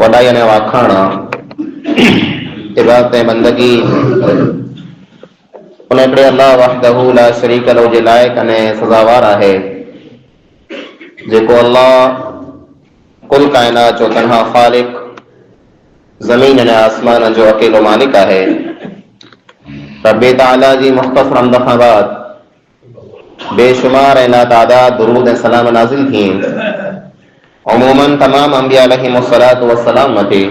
वॾाई ने वाखाण इबादत बंदगी उन हिकिड़े अल्लाह वहदहू ला शरीक लो जे लाइक़ अने सज़ावार आहे, जेको अल्लाह कुल काइनात जो तन्हा ख़ालिक, ज़मीन अने आसमान जो अकेलो मालिक आहे। रब्बे ताला जी मुख़्तसर हम्द खां बाद बेशुमार ऐं लातादाद दुरूद ऐं सलाम नाज़िल थियनि उमूमन तमाम अंबिया अलैहिमुस्सलातु वस्सलाम मथे,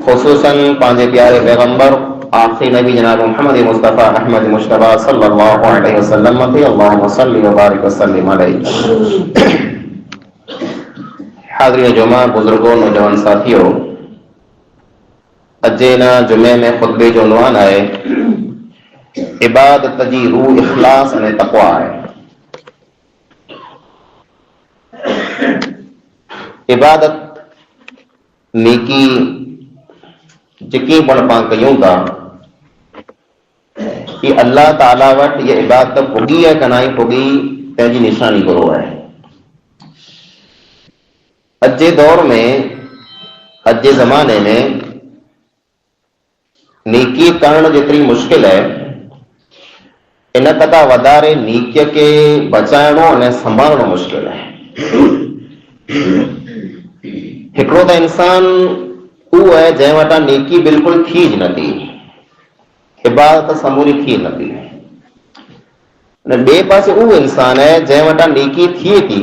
ख़ुसूसन पंहिंजे प्यारे पैगंबर आखिरी नबी जनाब मुहम्मद मुस्तफ़ा अहमद मुश्तबा सल्लल्लाहु अलैहि वसल्लम मथे अल्लाहुम्मा सल्लि व बारिक व सल्लिम अलैहि। हाज़रीन जुमा, बुजुर्गों, नौजवान साथियों, अजे ना जुमे में खुतबे जो उन्वान है इबादत जी रूह इखलास अने तक़वा है। इबादत नेकी जेकी पण पां कयूं था कि अल्लाह ताला वटि ये इबादत पुगी है कि नाई पुगी तंहिंजी निशानी गुरो है। अजे दौर में, अजे ज़माने में नेकी करण जेतरी मुश्किल है, इन कदा वधारे नेकीअ खे बचाइणो अने संभालणो मुश्किल है। हिकिड़ो त इंसान उहो है जंहिं वटां नेकी बिल्कुलु थी ज नथी, इबादत समूरी थी नथी। ॿिए पासे उहो इंसान है जंहिं वटां नेकी थिए थी,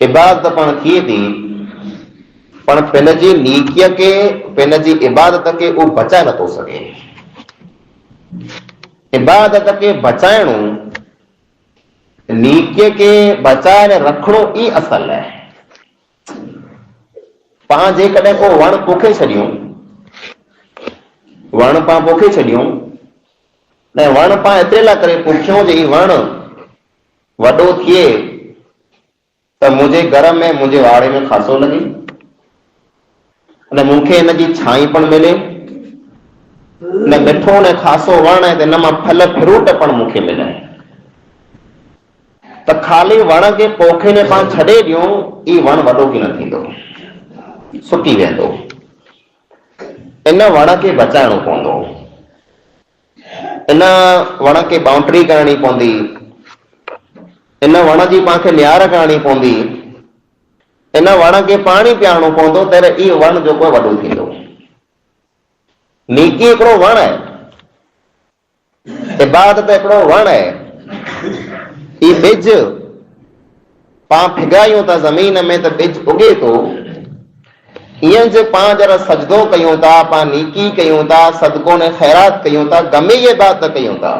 इबादत पण थिए थी, पण पंहिंजी नेकीअ खे, पंहिंजी इबादत खे उहो बचाए नथो सघे। इबादत खे बचाइणो, नेकीअ खे बचाए रखणो ई असल है। पां जेकॾहिं को वण पोखे छॾियूं, वण पां पोखे छॾियूं, ऐं वण पां एतिरे लाइ करे पोखियूं जे ही वण वॾो थिए त मुंहिंजे घर में, मुंहिंजे वाड़े में खासो लॻे, अने मूंखे हिन जी छाई पण मिले, न मिठो ने खासो वण आहे त हिन मां फल फ्रूट पण मूंखे मिले। त ख़ाली वण खे पोखे ने पां छॾे ॾियूं, ई वण वॾो की न थींदो, सुकी वेंदो। इन वण खे बचाइणो पवंदो, इन वण खे बाउंड्री करणी पवंदी, इन वण जी पांखे नियार करणी पवंदी, इन वण खे पाणी पीआरणो पवंदो, त इहो वण जेको आहे वॾो थींदो। नेकी हिकिड़ो वण आहे, इबादत हिकिड़ो वण आहे। ई ॿिज पां फिगायूं था ज़मीन में त ॿिज उगे थो, ईअं जे पां जरा सजदो कयूं था, पां नेकी कयूं था, सदको ने ख़ैरात कयूं था, गमे ये इबादत कयूं था,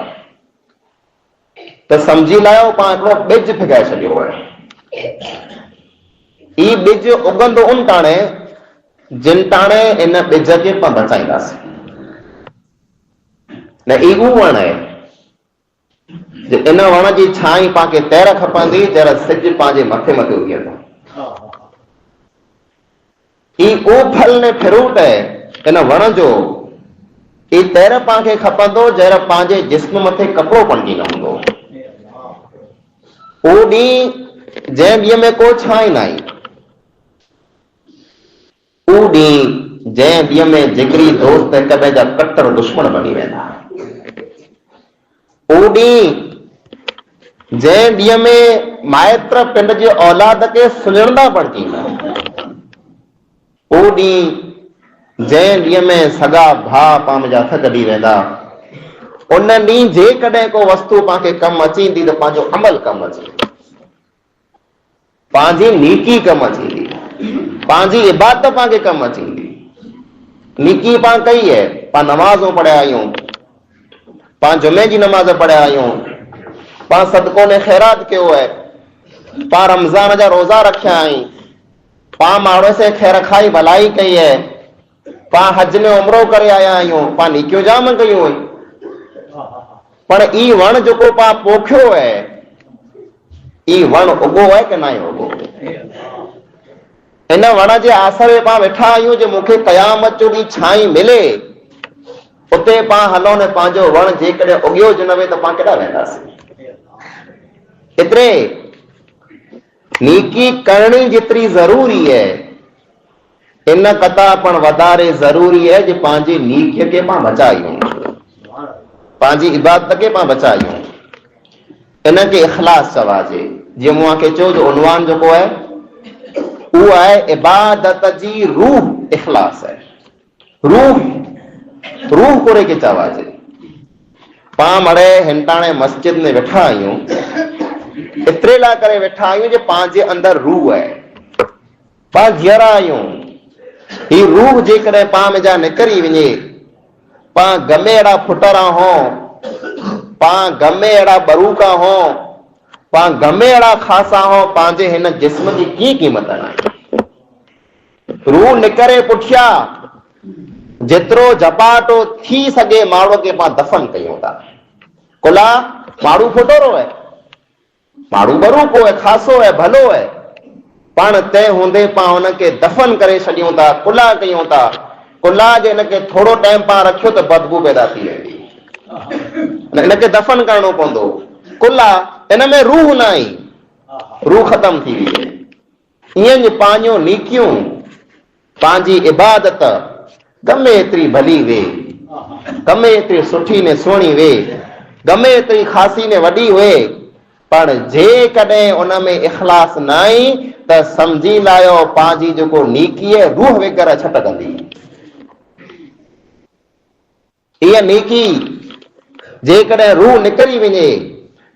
त सम्झी लायो पां हिकिड़ो ॿिज फिगाए छॾियो आहे। ई ॿिज उगंदो उन टाणे जिन टाणे इन ॿिज खे पां बचाईंदासीं। न ई उहो वण आहे, इन वण जी छाई पांखे तैर खपंदी जरा सिज पंहिंजे मथे मथे उगंदो। ई उहो फल ने फ्रूट है इन वण जो, ई तैर पांखे खपंदो जरा पंहिंजे जिस्म मथे कपिड़ो पणजी न हूंदो। उहो ॾींहुं जंहिं ॾींहं में को छाई न आई, उहो ॾींहुं जंहिं ॾींहं में जिगरी दोस्त हिक ॿिए जा कट्टर दुश्मन बणी वेंदा। उहो ॾींहुं जंहिं ॾींहं में माइट पंहिंजे औलाद खे सुञाणंदा बणिजी वेंदा। उहो ॾींहुं जंहिं ॾींहं में सॻा भाउ पाण जा हथ कढी वेंदा। उन ॾींहुं जेकॾहिं को वस्तु पांखे कमु अची ईंदी त पंहिंजो अमल कमु अची वेंदो, पंहिंजी नेकी कमु अची वेंदी, पंहिंजी इबादत पांखे कमु अची वेंदी। नेकी पां कई है, पां नमाज़ूं पढ़िया आहियूं, पां जुमे जी नमाज़ पढ़िया आहियूं, पां सदको ने ख़ैरात कयो है, पां रमज़ान जा रोज़ा रखिया आहिनि, पां माण्हू से ख़ैर खाई भलाई कई है, पां हज में उमरो करे आया आहियूं, पां नेकियूं जाम कयूं आहिनि। पर ई वण जेको पां पोखियो है, ई वण उगो है कि न उगो? इन वण जे आसरे पां वेठा आहियूं जो मूंखे क़यामत जो ॾींहुं छाई मिले, उते पां हलो ने पंहिंजो वण जेकॾहिं उगियो ज न वे त पां केॾा वेंदासीं? एतिरे नेकी करणी जेतिरी ज़रूरी है, इन कथा पण वधारे ज़रूरी है जो पंहिंजी नीकीअ खे पाण बचायूं, पंहिंजी इबादत खे पाण बचायूं। इनखे इख़लास चवाजे। जीअं मूं खे चयो जो उनवान जेको आहे उहो आहे इबादत जी रूह इख़लास आहे। रूह पूरे खे चवाजे। पाण मड़े हिंटाणे मस्जिद में वेठा आहियूं, एतिरे लाइ करे वेठा आहियूं जो पंहिंजे अंदरि रूह आहे, पाण घियरा आहियूं। ही रूह जेकॾहिं पाण में जा निकिरी वञे, पाण गमे अहिड़ा फुटरा हो, पाण गमे अहिड़ा बरूका हो, पाण गमे अहिड़ा खासा हो, पंहिंजे हिन जिस्म जी कीअं क़ीमत आहे। रूह निकरे पुठिया जेतिरो झपाटो थी सघे माण्हू खे पाण दफ़न कयूं था। कुला माण्हू फुटरो आहे, माण्हू बरूको आहे, खासो आहे, भलो आहे, पाण तंहिं हूंदे पाण हुनखे दफ़न करे छॾियूं था, कुला कयूं था। कुला जे हिनखे थोरो टाइम पाण रखियो त बदबू पैदा थी वेंदी, हिनखे दफ़न करणो पवंदो। कुला हिन में रूह न आई, रूह ख़तम थी वई। ईअं पंहिंजो नीकियूं, पंहिंजी इबादत गमे एतिरी भली वे, गमे एतिरी सुठी ने सुहिणी वे, गमे एतिरी ख़ासी ने वॾी वे, पर जेकॾहिं उन में इख़लास न आई त सम्झी लायो पंहिंजी जेको नीकी आहे रूह वग़ैरह छटकंदी। इहा नीकी जेकॾहिं रूह निकिरी वञे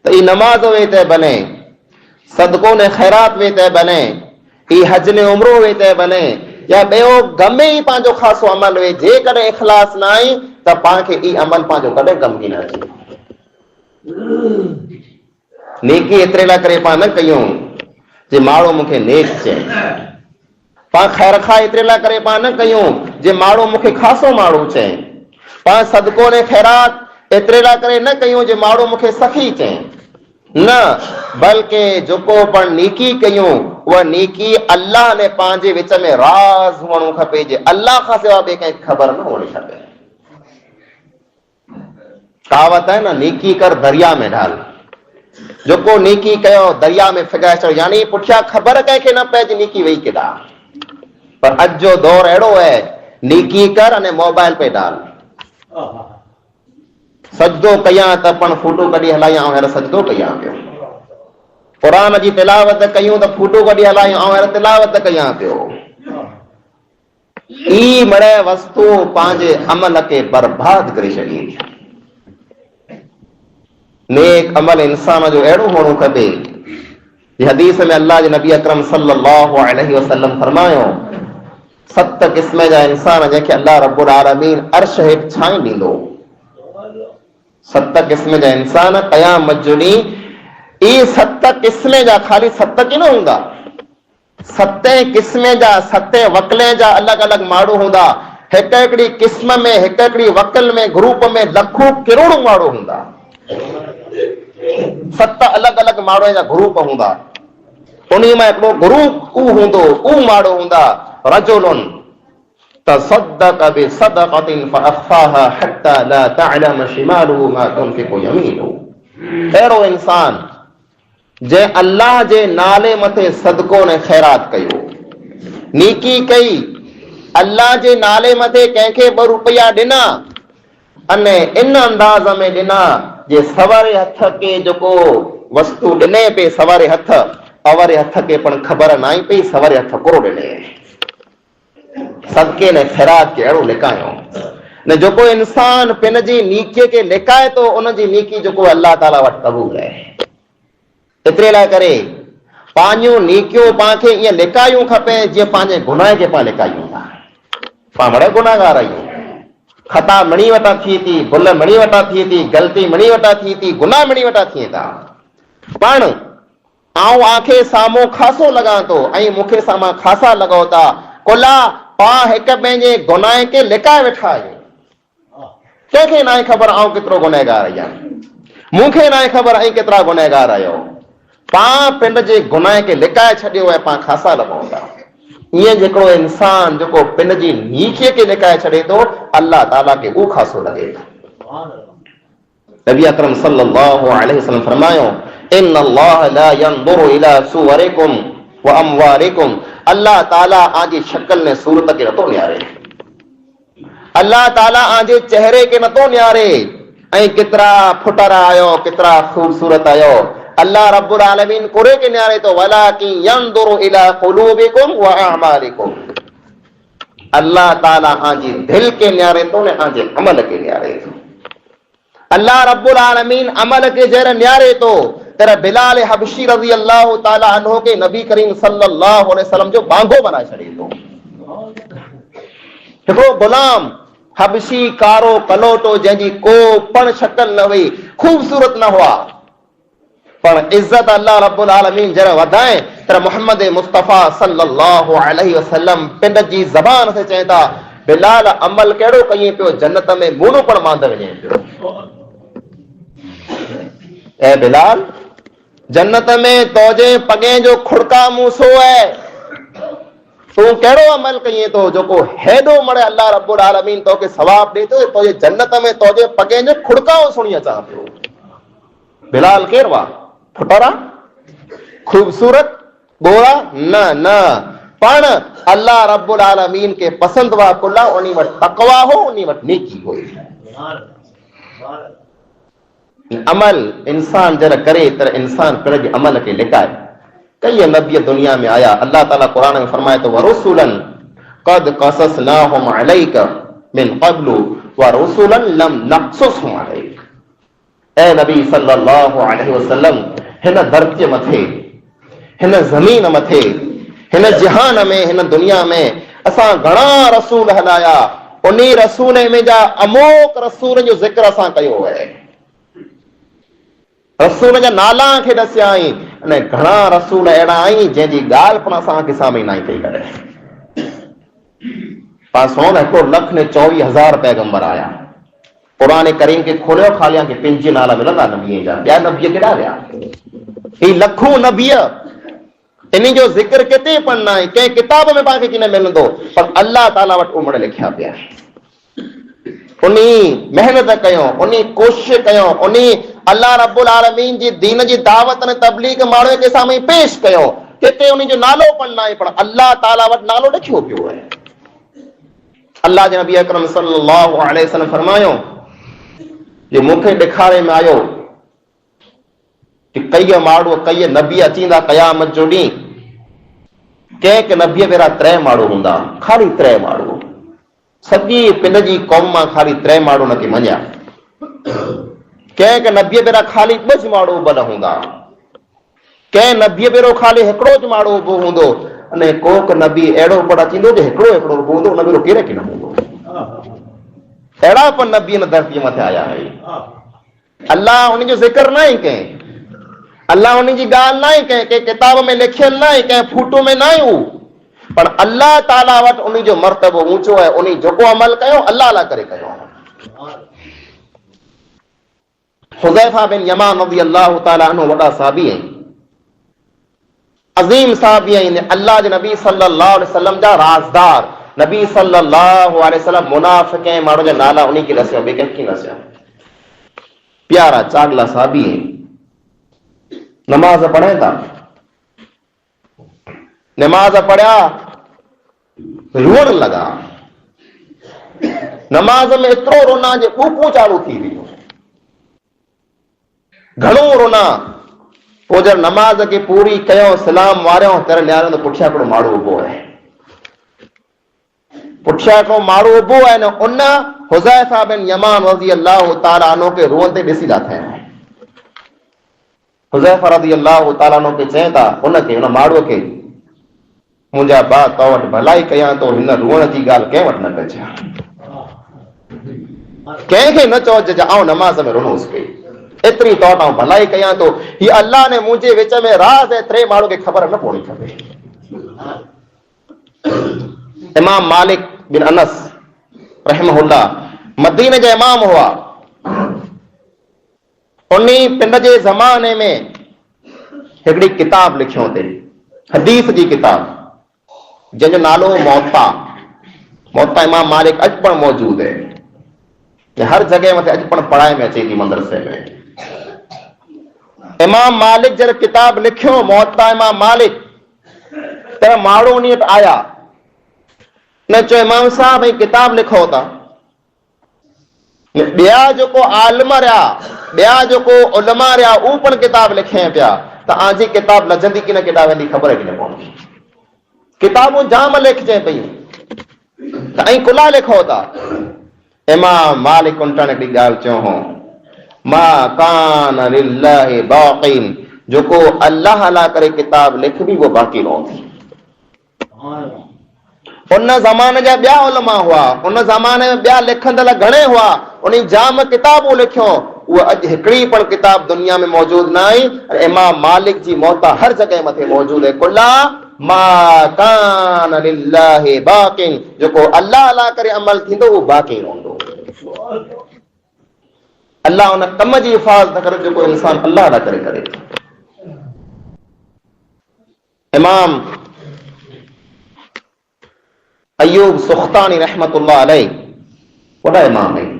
त ई नमाज़ वे त बने, सदको ने ख़ैरात वे त बने, ई हज ने उमरो वे त बने, या ॿियो गमे ई पंहिंजो ख़ासो अमल वे। जेकॾहिं इख़लास न आई त पाण खे ई अमल पंहिंजो कॾहिं कम की न अचे। नेकी एतिरे लाइ करे पाण न कयूं जे माण्हू मूंखे नेक चए, पाण ख़ैर खा एतिरे लाइ करे पाण न कयूं जे माण्हू मूंखे खासो माण्हू चए, पाण सदको ने ख़ैरात एतिरे लाइ करे न कयूं जे माण्हू मूंखे सखी चए, न, बल्कि जेको पाण नेकी कयूं उहा नेकी अल्लाह ने पंहिंजे विच में राज़ हुअणो खपे, जे अल्लाह खां सवाइ ॿिए कंहिंखे ख़बर न हुअणी खपे। कहावत आहे न, नेकी कर दरिया में ढाल। जेको नेकी कयो दरिया में फिगाए छॾियो, यानी पुठियां ख़बर कंहिंखे न पए जे नेकी वई केॾा। पर अॼु जो दौर अहिड़ो आहे, नेकी कर अने मोबाइल पे डाल। सजदो कयां त पण फोटो कढी हलायां, हींअर सजदो कयां पियो। क़ुरान जी तिलावत कयूं त फोटो कढी हलायूं, हींअर तिलावत कयां पियो। ई मड़े वस्तु पंहिंजे अमल खे बर्बाद करे छॾी। नेक अमल इंसान जो अहिड़ो हुअणो खपे। हदीस में अल्लाह जे नबी अकरम सल्लल्लाहु अलैहि वसल्लम फरमायो, 7 क़िस्म जा इंसान जंहिंखे अल्लाह रब्बुल आलमीन अर्श हेठि छांइ ॾींदो। 7 क़िस्म जा इंसान क़यामत जो ॾींहुं, ई 7 क़िस्म जा, ख़ाली 7 की न हूंदा, 7 क़िस्म जा, 7 वकले जा अलॻि अलॻि माण्हू हूंदा। हिकु हिकिड़ी क़िस्म में, हिकु हिकिड़ी वकल में, ग्रुप में लखों करोड़ों माण्हू हूंदा। 7 अलॻि अलॻि माण्हू जा ग्रुप हूंदा। उन मां हिकिड़ो ग्रुप ऊ हूंदो, ऊ माण्हू हूंदा, रजुलुन तसद्दक़ बिसदक़तिन फअख़फ़ाहा हत्ता ला तअलम शिमालुहु मा तुनफ़िक़ु यमीनुहु। अहिड़ो इंसान जंहिं अल्लाह जे नाले मथे सदको ने ख़ैरात कयो, नेकी कई, अल्लाह जे नाले मथे कंहिंखे 2 रुपया ॾिना, अने इन अंदाज़ में ॾिना जे सवारे हथ के जेको वस्तु ॾिने पे, सवारे हथ, अवरे हथ के पण ख़बर न आई पई सवारे हथ कोरो ॾिने। सदके ने ख़ैरात खे अहिड़ो लिकायो न, जेको इंसान पिन जी नीकीअ खे लिकाए थो उन जी नीकी जेको अल्लाह ताला वटि क़बूल आहे। एतिरे लाइ करे पंहिंजूं नीकियूं पाण खे ईअं लिकायूं खपे जीअं पंहिंजे गुनाह खे पाण लिकायूं था। पाण बड़े गुनाहगार आहियूं, खता मणी वटा थिए थी, भुल मणी वटा थिए थी, ग़लती मणी वटा थिए थी, गुनाह मणी वटा थिए था। पाण आऊं आंखे साम्हूं खासो लॻां थो ऐं मूंखे साम्हूं खासा लॻो था, कुला पाण हिक पंहिंजे गुनाह खे लिकाए वेठा आहियूं। कंहिंखे न आहे ख़बर आऊं केतिरो गुनहगार आहियां, मूंखे न आहे ख़बर ऐं केतिरा गुनहगार आहियो। पाण पिंड जे गुनाह खे लिकाए छॾियो ऐं पाण खासा लॻूं था। ईअं जेको इंसान जेको पिंड जी नीकीअ खे लिकाए छॾे थो, अल्लाह ताला खे उहो खासो लॻे थो। नबी अकरम सल्लल्लाहु अलैहि वसल्लम फरमायो, इन्नल्लाह ला यंज़ुरु इला सुवरिकुम व अमवालिकुम अल्लाह ताला आजी शक्ल ने सूरत के नथो न्यारे, अल्लाह ताला आजे चेहरे के नथो न्यारे, ऐं केतिरा फुटरा आयो, केतिरा खूबसूरत आयो। अल्लाह रब्बुल आलमीन कुरे के न्यारे तो वलाकिन यंदुरु इला कुलूबिकुम व अमालिकुम, अल्लाह ताला आजी दिल के न्यारे तो ने आजे अमल के न्यारे तो। अल्लाह रब्बुल आलमीन अमल के जर न्यारे तो तेरा बिलाल हबशी रजी अल्लाह ताला अन्हो के नबी करीम सल्लल्लाहु अलैहि वसल्लम जो बांगो बना छड़ी तो। देखो गुलाम हबशी कारो कलोटो जंहिंजी को पण शक्ल न हुई, खूबसूरत न हुआ, पर इज्जत अल्लाह रब्बुल आलमीन जरा वधाए तेरा मोहम्मद मुस्तफा सल्लल्लाहु अलैहि वसल्लम पिंड जी ज़बान से चेता बिलाल अमल केड़ो कई पियो, जन्नत में मूणो पण मांद वञे पियो। ए बिलाल, जन्नत में तोजे पगे जो खुड़का मूसो है, तू केड़ो अमल कई तो जो को हेडो मड़े अल्लाह रब्बुल आलमीन तो के सवाब दे तो तोजे जन्नत में तोजे पगे जो खुड़काओ सुणी अचा पियो। बिलाल केरवा फुटरा खूबसूरत गोरा न न, पण अल्लाह रब्बुल आलमीन के पसंद वा कुल्ला उनी वट तकवा हो, उनी वट नेकी हो। अमल इंसान जरा करे तर इंसान कर जे अमल के लिकाए। कई नबी दुनिया में आया, अल्लाह ताला कुरान में फरमाए तो वरुसुलन कद कससनाहुम अलैका मिन क़ब्लु व रुसुलन लम नक़सुसहुम अलैक। ए नबी सल्लल्लाहु अलैहि वसल्लम, हिन धरती मथे, हिन ज़मीन मथे, हिन जहान में, हिन दुनिया में असां घणा रसूल हलाया, उन्ही रसूल में जा अमोक रसूल जो जिक्र असां कयो है, रसूल जा नाला खे दसिया आई, अने घणा रसूल अहिड़ा आई जंहिंजी ॻाल्हि पण असांखे साम्हूं न आई कई करे। पासों 1,24,000 पैगंबर आया, कुरान करीम के खोलियो खालिया के पंहिंजे नाला मिलंदा नबीअ जा, ॿिया नबी केॾा विया? ही लखों नबी, इन जो जिक्र किथे पण न आहे, कंहिं किताब में पाण खे की न मिलंदो, पर अल्लाह ताला वटि उमड़ लिखिया पिया। उन्हीं मेहनत कयो, उन्हीं कोशिश कयो, उन्हीं अल्लाह रब्बुल आलमीन जी दीन जी दावत ने तबलीग माण्हू के साम्हूं पेश कयो, किथे उन्हीं जो नालो पण न आहे, पर अल्लाह ताला वटि नालो लिखियो पियो आहे। अल्लाह जे नबी अकरम सल्लल्लाहु अलैहि वसल्लम फरमायो जे मूंखे ॾेखारे में आयो कि कई माण्हू, कई नबी अचींदा क़यामत जो ॾींहुं, कंहिं नबीअ भेरा 3 माण्हू हूंदा, खाली 3 माण्हू, सॼी पिंड जी क़ौम मां खाली 3 माण्हू न के मञिया। कंहिं नबीअ भेरा खाली 2 माण्हू बल हूंदा, कंहिं नबीअ भेरो खाली हिकिड़ो ज माण्हू उभो हूंदो, अने कोक नबी अहिड़ो बड़ा थींदो जो हिकिड़ो उभो हूंदो, उन भेरो केर के न हूंदो। अहिड़ा पण नबी न धरती मथे आया है। अल्लाह उन जो जिक्र न आहे कंहिं, अल्लाह उन जी ॻाल्हि न आहे कंहिं किताब में लिखियल न आहे, कंहिं फूटो में न आहे हू, पर अल्लाह ताला वटि उन जो मर्तबो ऊंचो है। उन जेको अमल कयो अल्लाह ला करे कयो। हुज़ैफा बिन यमान रज़ी अल्लाह ताला अन्हु वॾा साहबी आहिनि, अज़ीम साहबी आहिनि, अल्लाह जे नबी सल्लल्लाहु अलैहि वसल्लम जा राज़दार। नबी सल्लल्लाहु अलैहि वसल्लम मुनाफ़िक़ ऐं माण्हू जा नाला उन्हीं खे दसिया, ॿिए कंहिंखे न दसिया। प्यारा चागला साहबी आहिनि, नमाज पढ़नि था, नमाज पढ़िया रोअण लॻा, नमाज में एतिरो रोना जे ॿूपू चालू थी वियो, घणो रोना। पोइ जब नमाज खे पूरी कयो, सलाम वारियो, तर न्यारो त पुठियां हिकिड़ो माण्हू उभो आहे, पुठियां हिकिड़ो माण्हू उभो आहे न, उन हुज़ैफा बिन यमान रज़ी अल्लाह ताला अन्हु खे रोअंदे ॾिसी था थियनि। हुज़ैफा रज़ी अल्लाह ताला अन्हु खे चवनि था उनखे, उन माण्हूअ खे, मुंहिंजा भाउ तो वटि भलाई कयां थो, हिन रोअण जी ॻाल्हि कंहिं वटि न कजां, कंहिंखे न चओ जे आउं नमाज़ में रोनोसि पई, एतिरी तो वटि आउं भलाई कयां थो। ही अल्लाह ने मुंहिंजे विच में राज़ ऐं 3 माण्हू खे ख़बर न पवणी खपे। इमाम मालिक बिन अनस रहमहुल्लाह मदीने जा इमाम हुआ, उन्हीं पिंड जे ज़माने में हिकिड़ी किताब लिखियो ते, हदीस जी किताब, जंहिंजो नालो मुअत्ता। मुअत्ता इमाम मालिक अॼु पण मौजूद है, हर जगह मथे अॼु पण पढ़ाई में अचे थी मदरसे में। इमाम मालिक जॾहिं किताब लिखियो मुअत्ता इमाम मालिक, त तर माण्हू उन वटि आया, न चयो इमाम साहब ही किताब लिखो था। ॿिया जेको आलिम रहा, ॿिया जेको उलमा रहा, उहो पण किताब लिखे पिया त आजी किताब लजंदी कि न केॾा वेंदी ख़बर कि न पवंदी। किताबूं जाम लिखजे पई त ऐं कुला लिखो था। इमाम मालिक उल्टन हिकिड़ी ॻाल्हि चयो हो, मा कान लिल्लाहि बाक़ीन, जेको अल्लाह ला करे किताब लिखबी वो बाक़ी रहंदी। उन ज़माने जा ॿिया उलमा हुआ, उन ज़माने में ॿिया लिखंदड़ घणे हुआ, उन जाम किताबूं लिखियो, उहा अॼु हिकिड़ी पण किताब दुनिया में मौजूद न आहे। इमाम मालिक जी मौत हर जगह मथे मौजूद है। कुल्ला मा कान लिल्लाहि बाक़ीन, जेको अल्लाह ला करे अमल थींदो वो बाक़ी रहंदो। अल्लाह उन कम जी हिफ़ाज़त करे जेको इंसान अल्लाह ला करे करे। इमाम अयूब सुख्तानी रहमतुल्लाह अलैह वॾा इमाम आहिनि,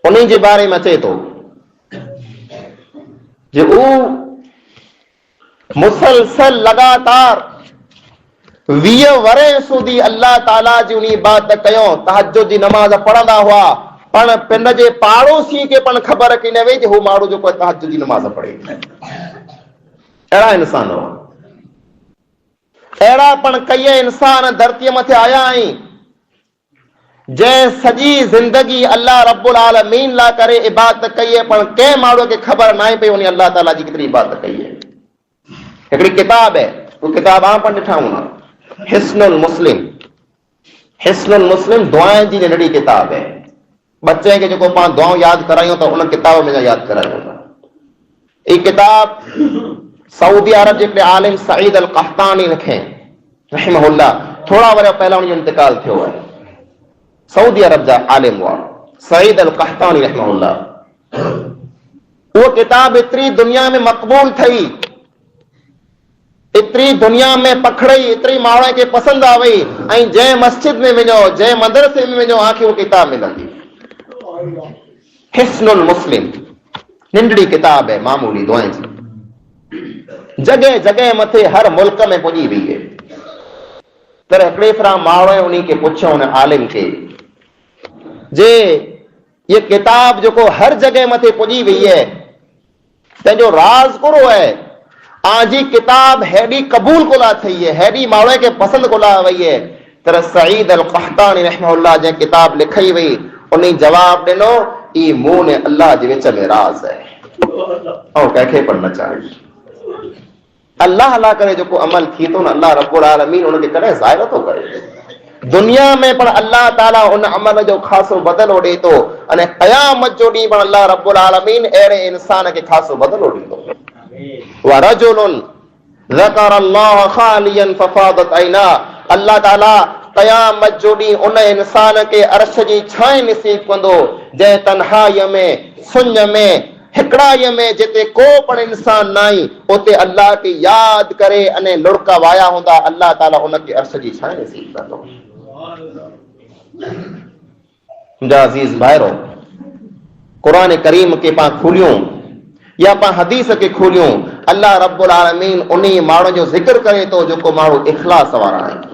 उन्हीं जे बारे में अचे थो जे ऊ मुसलसल लगातार 20 वरे सूदी अल्लाह ताला जी उन इबादत कयो, तहज्जुद जी नमाज पढ़ंदा हुआ, पण पिंड जे पाड़ोसी खे पण ख़बर की न वई जे हू माण्हू जेको तहज्जुद जी नमाज पढ़े। अहिड़ा इंसान हुआ, अहिड़ा पण कई इंसान धरतीअ मथे आया आहिनि जंहिं सॼी ज़िंदगी अल्लाह रब्बुल आलमीन ला करे इबादत कई है, पण कंहिं माण्हू खे ख़बर न आहे पई उन अल्लाह ताला जी केतिरी इबादत कई है। हिकिड़ी किताब है, वो किताब आम पण ॾिठा हूंदा, हिस्नुल मुस्लिम। हिस्नुल मुस्लिम दुआएं जी नंढड़ी किताब है। बच्चे खे जेको पाण दुआऊं यादि करायूं त उन किताब में यादि करायूं था। ये किताब सऊदी अरब जे आलिम सईद अल कहतानी लिखे रहमहुल्लाह, थोड़ा वरे पहला उनजो इंतकाल थियो है। सऊदी अरब जा आलिम हुआ सईद अल कहतानी रहमहुल्लाह। वो किताब एतिरी दुनिया में मक़बूल थई, एतिरी दुनिया में पखड़ई, एतिरी माण्हू खे पसंदि आ वई, ऐं जंहिं मस्जिद में वञो, जंहिं मदरसे में वञो, आखिर वो किताब मिलंदी। हिस्नुल मुस्लिम नंढड़ी किताब है, मामूली दुआएं जी, जगह जगह मथे हर मुल्क में पुॼी वई है। तर हिकिड़े फरा माण्हू उन्हीं के पुछो उन आलिम के जे ये किताब जो हर जगह मथे पुॼी वई है, तंहिंजो राज कहिड़ो है? आजी किताब हेॾी कबूल कोला थई है, हेॾी माण्हू के पसंद कोला वई है। तर सईद अल कहतानी रहमहुल्लाह जंहिं किताब लिखई वई उन जवाब ॾिनो, ई मूं ने अल्लाह जे विच में राज है, ऐं कंहिंखे पण न चाहे। अल्लाह ला करे जेको अमल थी थो न, अल्लाह रब्बुल आलमीन उनखे कॾहिं ज़ाहिर थो करे। दुनिया में पण अल्लाह ताला उन अमल जो ख़ासो बदलो ॾे थो, अने क़यामत जो ॾींहुं पण अल्लाह रब्बुल आलमीन अहिड़े इंसान खे ख़ासो बदलो ॾींदो। वरजुलुन ज़करल्लाह ख़ालियन फ़फ़ादत ऐना, अल्लाह ताला क़यामत जो ॾींहुं उन इंसान खे अर्श जी छांव नसीब कंदो जंहिं तन्हाईअ में, सुञ में, हिकड़ाईअ में, जिते को पण इंसान नाई, उते अल्लाह खे यादि करे अने लुड़का वाया हूंदा, अल्लाह ताला उनखे अर्श जी छांव नसीब कंदो। मुंहिंजा अज़ीज़ भाइरो, क़ुरान करीम खे पाण खोलियूं या पाण हदीस खे खोलियूं, अल्लाह रब्बुल आलमीन उन्हीं माण्हू जो ज़िक्र करे थो जेको माण्हू इख़लास वारा आहिनि।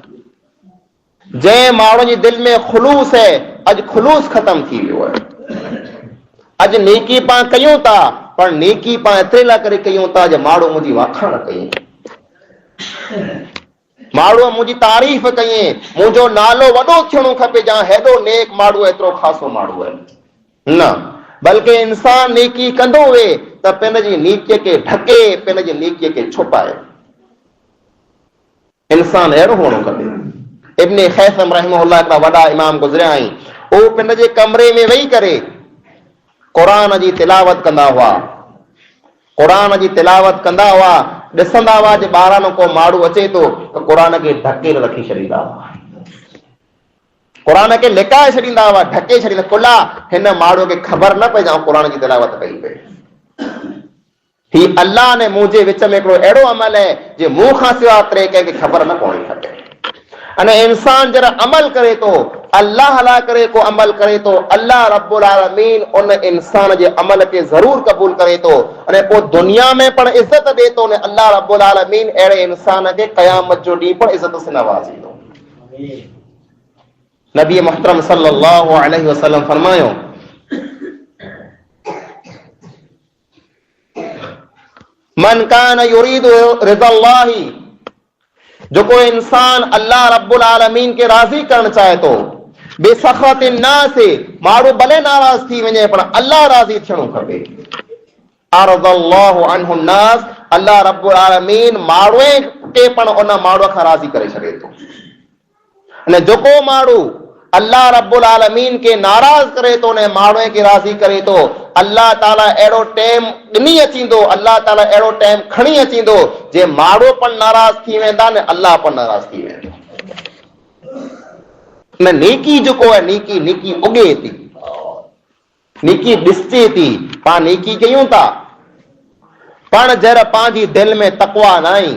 जंहिं माण्हू जी दिलि में ख़ुलूस है, अॼु ख़ुलूस ख़तम थी वियो है। अॼु नेकी पाण कयूं था, पर नेकी पाण एतिरे लाइ करे कयूं था जो माण्हू मुंहिंजी वाखाण कई, माण्हू मुंहिंजी तारीफ़ कई, मुंहिंजो नालो वॾो थियणो खपे, जा हेॾो नेक माण्हू, एतिरो ख़ासो माण्हू आहे। न, बल्कि इंसान नेकी कंदो वे त पंहिंजी नेकीअ खे ढके, पंहिंजी नेकीअ खे छुपाए। इंसान अहिड़ो हुअणो खपे। इब्न खैसम रहमहुल्लाह हिकिड़ा वॾा इमाम गुज़रिया आहिनि, उहे पंहिंजे कमरे में वेही करे क़ुरान जी तिलावत कंदा हुआ, क़ुरान जी तिलावत कंदा हुआ, ॾिसंदा हुआ जे ॿाहिरां न को माण्हू अचे थो त क़ुरान खे ढके रखी छॾींदा हुआ, क़ुरान खे लिकाए छॾींदा हुआ, ढके छॾींदा, कुला हिन माण्हू खे ख़बर न पए त क़ुरान जी तिलावत कई पई। ही अल्लाह ने मुंहिंजे विच में हिकिड़ो अहिड़ो अमल है जे मूं खां सवाइ टे कंहिंखे ख़बर न पवणी खपे। अने इंसान जरा अमल करे थो, अल्लाह ला करे को अमल करे तो अल्लाह रब्बुल आलमीन उन इंसान जे अमल के जरूर कबूल करे तो अने पोइ दुनिया में पण इज्जत दे तो ने अल्लाह रब्बुल आलमीन अहिड़े इंसान के क़यामत जो ॾींहुं पण इज्जत से नवाज़ींदो। नबी मुहतरम सल्लल्लाहु अलैहि वसल्लम फरमायो मन कान युरीदु रिज़ल्लाही, जो कोई इंसान अल्लाह रब्बुल आलमीन के राज़ी करण चाहे तो बेसखतिन नास, माण्हू भले नाराज़ थी वञे पर अल्लाह राज़ी थियणो खपे। अरज़ल्लाहु अन्हु नास, अल्लाह रब्बुल आलमीन माण्हू के पण उन माण्हू खां राज़ी करे छॾे थो। अने जेको माण्हू अल्लाह रब्बुल आलमीन के नाराज़ करे तो ने माण्हू के राज़ी करे तो अल्लाह ताला अहिड़ो टाइम ॾिनी अचींदो, अल्लाह ताला अहिड़ो टाइम खणी अचींदो जे माण्हू पण नाराज़ थी वेंदा ने अल्लाह पण नाराज़ थी वेंदो। न नेकी जेको आहे नेकी नेकी उगे थी, नेकी ॾिसजे थी। पाण नेकी कयूं था पण जर पंहिंजी दिलि में तक़वा न आई,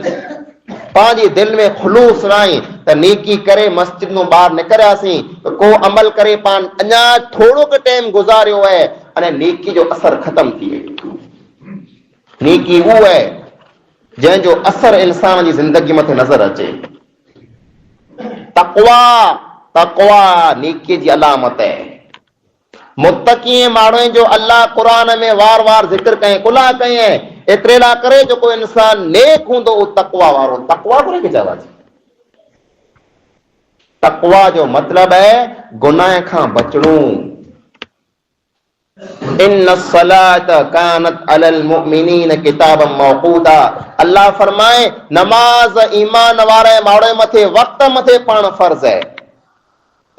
पंहिंजी दिलि में ख़ुलूस न आई त नेकी करे मस्जिद मां ॿाहिरि निकिरियासीं को अमल करे पाण अञा थोरो क टाइम गुज़ारियो आहे अने नेकी जो असर ख़तम थी वियो। नेकी उहो आहे जंहिंजो असर इंसान जी ज़िंदगी मथे नज़र अचे। तक़वा तक़वा नेकी जी अलामत आहे। मुत्तक़ी माण्हू जो अल्लाह क़ुरान में वार वार ज़िक्र कयईं, कुला कयईं, एतिरे लाइ करे जेको इंसान नेक हूंदो उहो तक़वा वारो। तक़वा कोन्हे चवांसि, तक़वा जो मतिलबु आहे गुनाह खां बचणो। इन्न सलात कानत अलल मुमिनीन किताबन मौक़ूता, अल्लाह फरमाए नमाज ईमान वारे माण्हू मथे वक्त मथे पण फर्ज़ आहे।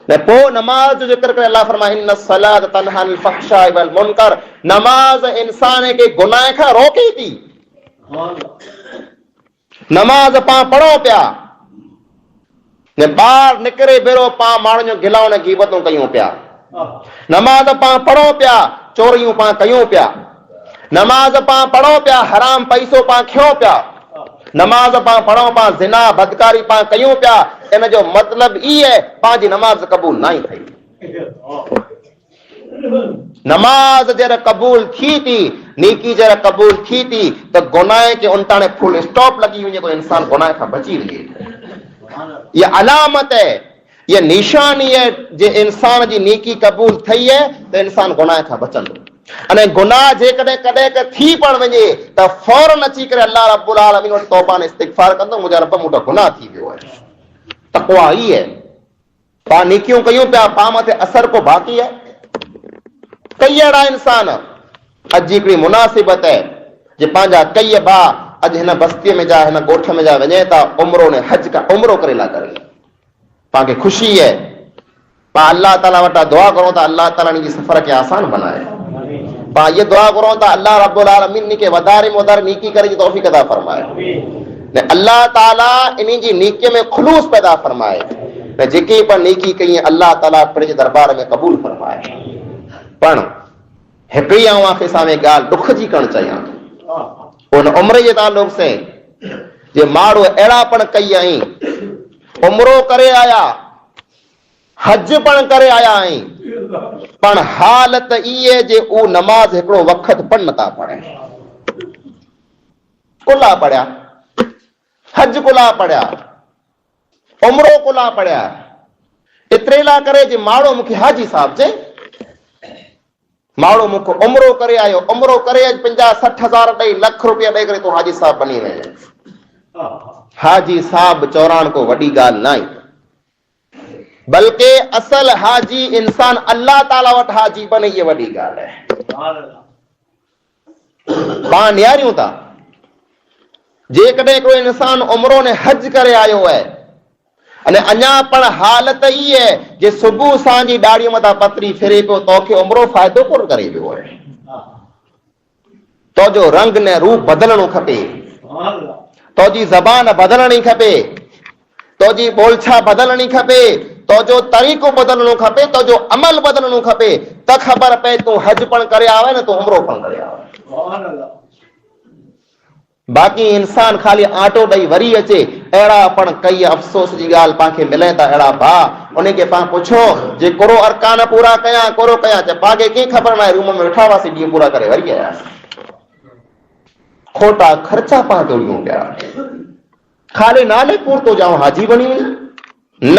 ने पोइ नमाज जो जिक्र करे अल्लाह फरमाए इन्न सलात तन्हा अनिल फ़हशाइ वल मुनकर, नमाज इंसान के गुनाह खां रोके थी। नमाज पां पढ़ो पिया ने ॿाहिरि निकिरे भेरो पां माण्हुनि जो गिलाउ ने गीबतूं कयूं पिया। नमाज पां पढ़ो पिया चोरियूं पां कयूं पिया। नमाज पां पढ़ो पिया हराम पैसो पां खियो पिया। नमाज पां पढ़ो पां ज़िना बदकारी पां कयूं पिया। इन जो मतिलब ई है पंहिंजी नमाज कबूल न थी। नमाज जर कबूल थी थी, नेकी जर कबूल थी थी तो गुनाह के उनताने फुल स्टॉप लगी वञे तो इंसान गुनाह खां बची रहे। ये अलामत है, ये निशानी है जे इंसान जी नेकी कबूल थई है तो इंसान गुनाह खां बचंदो। अने गुनाह जे कॾहिं कॾहिं क थी पण वञे त फौरन अची करे अल्लाह रब्बुल आलमीन वटि तौबा ने इस्तिग़फार कंदो, मुंहिंजा रब मूंखां गुनाह थी वियो आहे। तक़वा ई है। पा नेकियूं कयूं पिया पा मथे असर को बाक़ी है। कई अहिड़ा इंसान अॼु हिकिड़ी मुनासिबत है जे पंहिंजा कई भाउ अॼु हिन बस्तीअ में जा हिन ॻोठ में जा वञे था उमरो ने हज का उमरो करे ला करे पाण खे ख़ुशी है। पा अल्लाह ताला वटां दुआ करूं था अल्लाह ताला इन जी सफ़र खे आसान बनाए। पा ये दुआ करूं था अल्लाह रब्बुल आलमीन इन खे वधारे में वधारे नेकी करे जी तौफ़ीक़ अता फरमाए ने अल्लाह ताला इन जी नेकीअ में ख़ुलूस पैदा फरमाए ने जेके पण नेकी कई अल्लाह ताला पंहिंजे दरबार में क़बूल फरमाए। पण हिकिड़ी आऊं आख़िर सां में ॻाल्हि दुख जी करणु चाहियां थो उन उमिरि जे ताल्लुक़ से जे माण्हू अहिड़ा पण कई आई उमरो करे आया हज पण करे आया आई पण हालत इहे जे उ नमाज हिकिड़ो वक़्त पण नथा पढ़नि। कुला पढ़िया हज कुला पढ़िया उमरो कुला पढ़िया एतिरे लाइ करे जे माण्हू मूंखे हाजी साहब चए माण्हू मूंखे उमरो करे आयो उमरो करे 50-60 हज़ार ॾेई लख रुपया ॾेई करे तूं हाजी साहब बनी वञे। हाजी साहब चौराण को वॾी ॻाल्हि न आहे बल्कि असल हाजी इंसान अल्लाह ताला वटि हाजी बने ये वॾी ॻाल्हि आहे। पाण निहारियूं था जेकॾहिं हिकिड़ो इंसान उमरो ने हज करे आयो आहे अने अञा पण हालत ई है जे सुबुह सांजी ॾाड़ीअ मथां पतरी फिरे पियो तोखे उमरो फ़ाइदो कोन करे पियो आहे। तो जो रंग ने रूप बदलणो खपे, तो जी ज़बान बदलणी खपे, तो जी ॿोलछा बदलणी खपे, तो जो तरीक़ो बदलणो खपे, तो जो अमल बदलणो खपे त ख़बर पए तूं हज पण करे आवे न तूं उमरो पण करे आवे। बाक़ी इंसान खाली आटो ॾेई वरी अचे, अहिड़ा पण कई अफ़सोस जी ॻाल्हि पाण मिले था। अहिड़ा भाउ उनखे पाण पुछो जे कोरो अरकान पूरा कयां कोरो कयां, त पाण कीअं ख़बर न आहे, रूम में वेठा हुआसीं ॾींहं पूरा करे वरी आयासीं। खोटा ख़र्चा पाण तोड़ियूं पिया, खाली नाले पूरतो जाऊं हाजी बणी वञे न,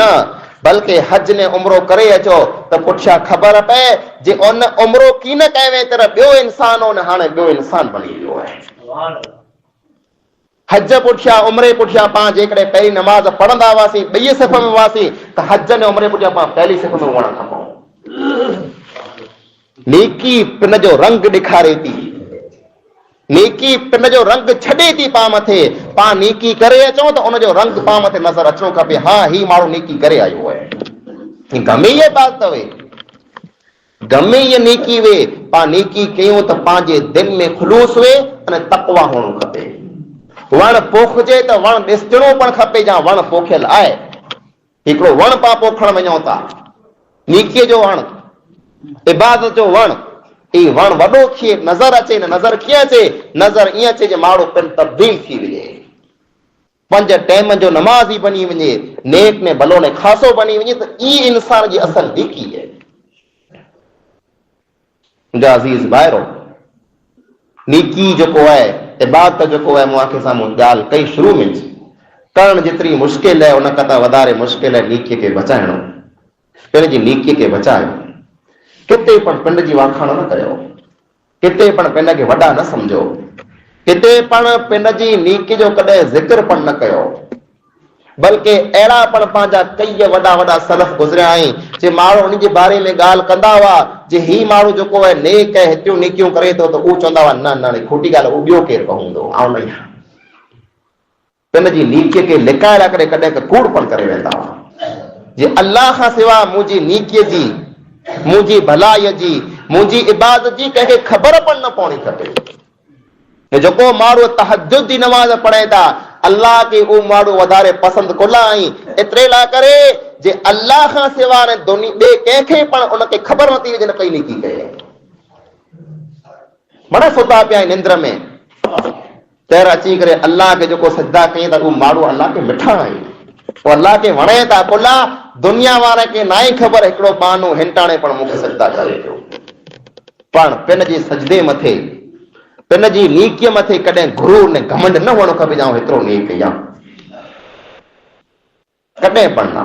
बल्कि हज ने उमरो करे अचो त पुठियां ख़बर पए जे उन उमरो की न कए वे तरह ॿियो इंसान हो न हाणे ॿियो इंसान बणी वियो आहे। हज पुठियां उमरे पुठियां पाण जेकॾहिं पहिरीं नमाज़ पढ़ंदा हुआसीं ॿई सिफ़ में हुआसीं त हज ने उमरे पुठियां पाण पहली सिफ़ में हुअण खपो। नेकी पिन जो रंग ॾेखारे थी, नेकी पिन जो रंग छॾे थी पाण मथे। पाण नेकी करे अचूं त उनजो रंग पाण मथे नज़र अचणो खपे, हा ही माण्हू नेकी करे आयो आहे। गमे इहा ॻाल्हि अथव, गमे इहा नेकी वे पाण नेकी कयूं त पंहिंजे दिलि में ख़ुलूस वे अने तक़वा हुअणो खपे। वण पोखिजे त वण ॾिसणो पण खपे जा वण पोखियल आहे। हिकिड़ो वण पाण पोखण वञूं था, नेकीअ जो वण, इबादत जो वण, ही वण वॾो थिए नज़र अचे न, नज़र कीअं अचे, नज़र ईअं अचे जे माण्हू पिण तब्दील थी वञे, 5 टाइम जो नमाज़ी बनी वञे, नेक में भलो ने खासो बनी वञे, त ई इंसान जी असल नेकी आहे। मुंहिंजा अज़ीज़ भाइरो, नेकी जेको आहे, इबादत जेको आहे, मूं आखे साम्हूं ॻाल्हि कई शुरू में करण जेतिरी मुश्किल आहे उन खां वधारे मुश्किल आहे नेकीअ खे बचाइणो। पंहिंजी नेकीअ खे बचायो, किथे पण पिंड जी वाखाण न कयो, किथे पण पिंड खे वॾा न सम्झो, किथे पण पिंड जी नेकी जो कॾहिं ज़िक्र पण न कयो, बल्कि अहिड़ा पण पंहिंजा कई वॾा वॾा सलफ़ गुज़रिया आहिनि जे माण्हू उन जे बारे में ॻाल्हि कंदा हुआ जे ही माण्हू जेको आहे नेक आहे, हितियूं नेकियूं करे थो, त उहो चवंदा हुआ न न खोटी ॻाल्हि, उहो ॿियो केरु कहूंदो, आउं न आहियां। पिन जी नेकीअ खे लिकाए लाइ करे कॾहिं कूड़ पण करे वेंदा हुआ जे अल्लाह खां सवाइ मुंहिंजी नेकीअ जी, मुंहिंजी भलाईअ जी, मुंहिंजी इबादत जी कंहिंखे ख़बर पण न पवणी खपे। जेको माण्हू तहज्जुद जी नमाज़ पढ़े था, अल्लाह खे उहो माण्हू वधारे पसंदि कोन आई, एतिरे लाइ करे जे अल्लाह खां सवाइ ॿिए कंहिंखे पण उनखे ख़बर नथी हुजे न कई नेकी कये। मन सुता पिया निंद्र में, तैर अची करे अल्लाह खे जेको सजदा कयूं था, उहो माण्हू अल्लाह खे मिठा आहिनि, उहो अल्लाह खे वणे था, कुला दुनिया वारे खे ना ई ख़बर हिकिड़ो बानो हिंटाणे पण मूंखे सजदा करे पियो। पण पिन जे सजदे मथे, पिन जी नेकीअ मथे कॾहिं गुरूर ने घमंड न हुअणो खपे, जाऊं हेतिरो नेक कयां, कॾहिं पण न।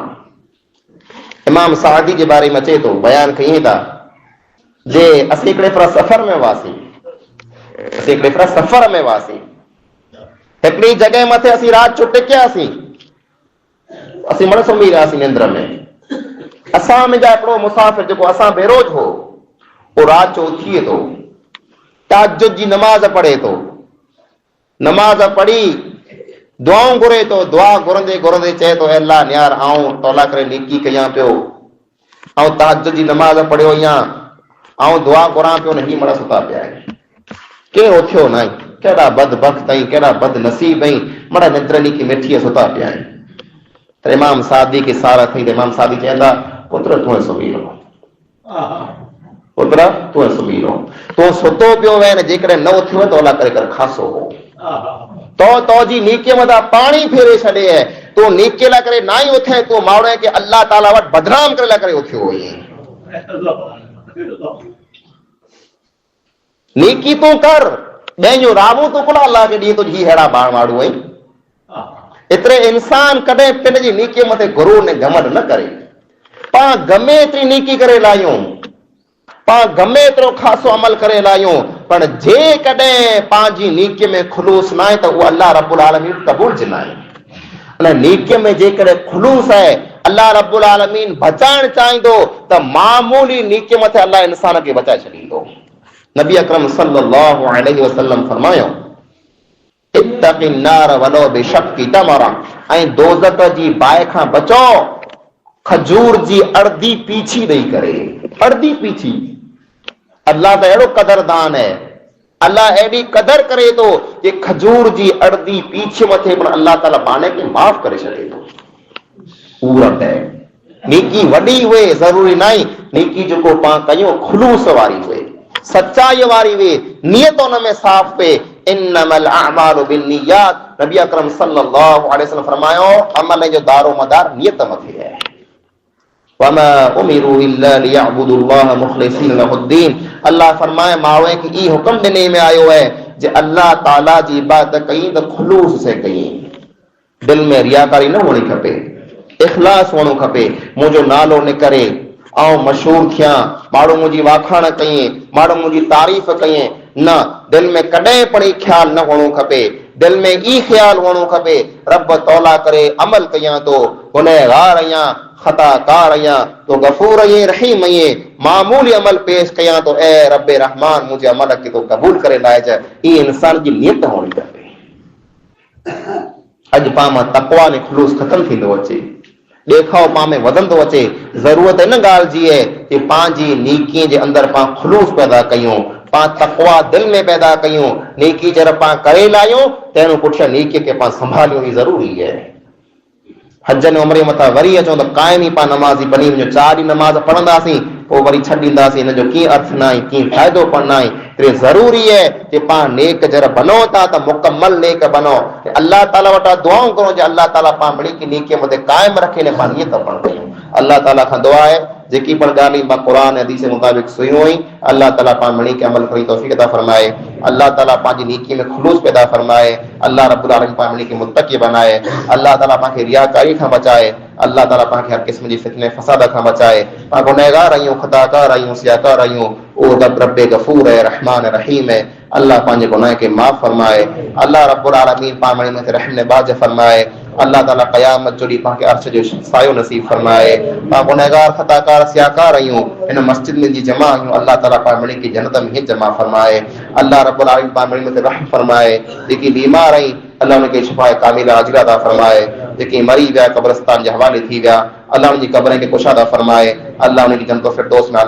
इमाम सादी जे बारे में अचे थो, बयान कयूं था जे असीं हिकिड़े सफ़र में हुआसीं, सफ़र में हुआसीं, हिकिड़ी जॻह मथे असीं राति जो टिकियासीं, असीं मन सुम्ही रहियासीं निंद्र में। असां मुंहिंजा हिकिड़ो मुसाफ़िर जेको असां बेरोज हो, उहो राति जो उथिए थो, तहज्जुद जी नमाज़ पढ़े थो, नमाज़ पढ़ी दुआऊं घुरे थो, दुआ घुरंदे घुरंदे चए थो अल्लाह यार आऊं तौला करे नेकी कयां पियो, ऐं तहज्जुद जी नमाज़ पढ़ियो या ऐं दुआ घुरां पियो, न ही मण सुता पिया आहिनि, केरु उथियो न आहे, कहिड़ा बदबख्त आहिनि, कहिड़ा बदनसीब आहिनि, मण निंद्र नीकी मिठीअ सुता पिया आहिनि। त इमाम सादी खे सारा थी, इमाम सादी चवंदा पुत्र तूं सुम्ही रहो, पुत्र तूं सुम्ही रहो, तूं सुतो पियो वए न, जेकॾहिं न उथियो त ओला करे कर खासो हो, तो जी नेकीअ मथां पाणी फेरे छॾे है, तूं नेकीअ लाइ करे ना ई उथे, तूं माण्हू खे अल्लाह ताला वटि बदनाम करे लाइ करे उथियो हुई। नेकी तूं कर, ॿियनि जो राबो तूं कोन अल्लाह खे ॾींहुं तुंहिंजी अहिड़ा बाण माण्हू आहिनि। एतिरे इंसान कॾहिं पिन जी नेकीअ मथे गुरूर ने घमंड न करे, पाण गमे एतिरी नेकी करे लाहियूं, पाण गमे एतिरो खासो अमल करे लाहियूं, पर जेकॾहिं पंहिंजी नेकीअ में ख़ुलूस न आहे त उहो अल्लाह रब्बुल आलमीन क़बूल न आहे। उन नेकीअ में जेकॾहिं ख़ुलूस आहे, अल्लाह रब्बुल आलमीन बचाइण चाहींदो त मामूली नेकीअ मथे अल्लाह इंसान खे बचाए छॾींदो। नबी अकरम सल्लल्लाहु अलैहि वसल्लम फरमायो इत्तक़ि नार वलो बिशक्कि तमरा, ऐं दोज़ख जी बाहि खां बचो खजूर जी अर्धी पीछी ॾेई करे। अर्धी पीछी, अल्लाह त अहिड़ो क़दरदान है, अल्लाह एॾी क़दर करे थो कि खजूर जी अर्धी पीछे मथे पण अल्लाह ताला पाण खे माफ़ करे छॾे थो। पूरत है, नेकी वॾी हुए ज़रूरी न आहे, नेकी जेको पाण कयूं ख़ुलूस वारी हुए, सच्चाई वारी हुए, नियत उन में साफ़ पे, इन्नमल अअमालु बिन्नियात, नबी अकरम सल्लल्लाहु अलैहि वसल्लम फरमायो अमल जो दारो मदार नियत मथे है। वमा उमिरू इल्ला लियअबुदुल्लाह मुखलिसीन लहुद्दीन, अल्लाह फरमाए मावे कि ई हुक्म देने में आयो है जे अल्लाह ताला जी इबादत कई तो खुलूस से कई, दिल में रियाकारी न होनी खपे, इखलास होनो खपे। मुझो नालो न करे ऐं मशहूर थिया, माण्हू मुंहिंजी वाखाण कई, माण्हू मुंहिंजी तारीफ़ कई, न, दिल में कॾहिं पण ई ख्याल न होनो खपे। दिल में ई ख्याल होनो खपे रब तौला करे अमल कयां तो गुनहगार आहियां, खताकार आहियां, तो गफूर आहियां, रहीम आहियां, मामूली अमल पेश कयां तो ए रब्बे रहमान मुझे अमल खे तो कबूल करे लाइज। ई इंसान जी नियत होनी खपे। अॼु पाण मां तक़वा ने खुलूस ख़तम थींदो अचे, ॾेखाव पाण में वधंदो अचे। ज़रूरत इन ॻाल्हि जी आहे कि पंहिंजी नेकीअ जे अंदरि पाण खुलूस पैदा कयूं, पाण तक़वा दिल में पैदा कयूं। नेकी जर पाण करे लाहियूं तंहिं पुठियां नेकीअ खे पाण संभालियूं ई ज़रूरी आहे। हज ने उमिरि मथां वरी अचूं त कायम ई पाण नमाज़ी बनी वञो, 4 ॾींहं नमाज़ पढ़ंदासीं पोइ वरी छॾींदासीं, हिन जो कीअं अर्थ न आहे, कीअं फ़ाइदो पण न आहे। तो ज़रूरी है कि पाण नेक जर बनो था तो मुकम्मल नेक बनो। अल्लाह ताला वटां दुआऊं करो जो अल्लाह ताला पाण बणी की नेकीअ मथे कायम रखे ने पाण नियत पण कयूं। अल्लाह ताला खां दुआ है जेकी पण ॻाल्हि मां क़ुरान ऐं हदीस जे मुताबिक़ सुनियूं हुई, अल्लाह ताला पाण बणी के अमल करण जी तौफ़ीक़ अता फरमाए। अल्लाह ताला पंहिंजी नेकी में खुलूस पैदा फरमाए। अल्लाह रब्बुल आलमीन पाण बणी के मुत्तक़ी बनाए। अल्लाह ताला पाण खे रियाकारी खां बचाए। अल्लाह ताला पाण खे हर क़िस्म जी फितने फसाद खां बचाए। पाण गुनहगार आहियूं, खताकार आहियूं, सियाकार आहियूं। ओ रब्बे गफूर है, रहमान रहीम है। अल्लाह पंहिंजे गुनाह खे माफ़ फरमाए। अल्लाह रब्बुल आलमीन पाण बणी में रहम ने बाज फरमाए। अल्लाह ताला क़यामत जो ॾींहुं पाण खे अर्श जो सायो नसीब फरमाए। पाण गुनहगार खताकार सियाकार आहियूं, इन मस्जिद में जी जमा आहियूं। अल्लाह ताला पाण बणी की जन्नत में ही जमा फरमाए। अल्लाह रब्बुल आलमीन पाण बणी में रहम फरमाए। जेकी बीमार आई अल्लाह उनखे शिफाए कामिला आजिला अता फरमाए। जेके मरी विया कब्रिस्तान जे हवाले थी विया अल्लाह उनजी क़ब्रनि खे कुशादा फरमाए। अल्लाह उनकी जन्नत फिरदौस में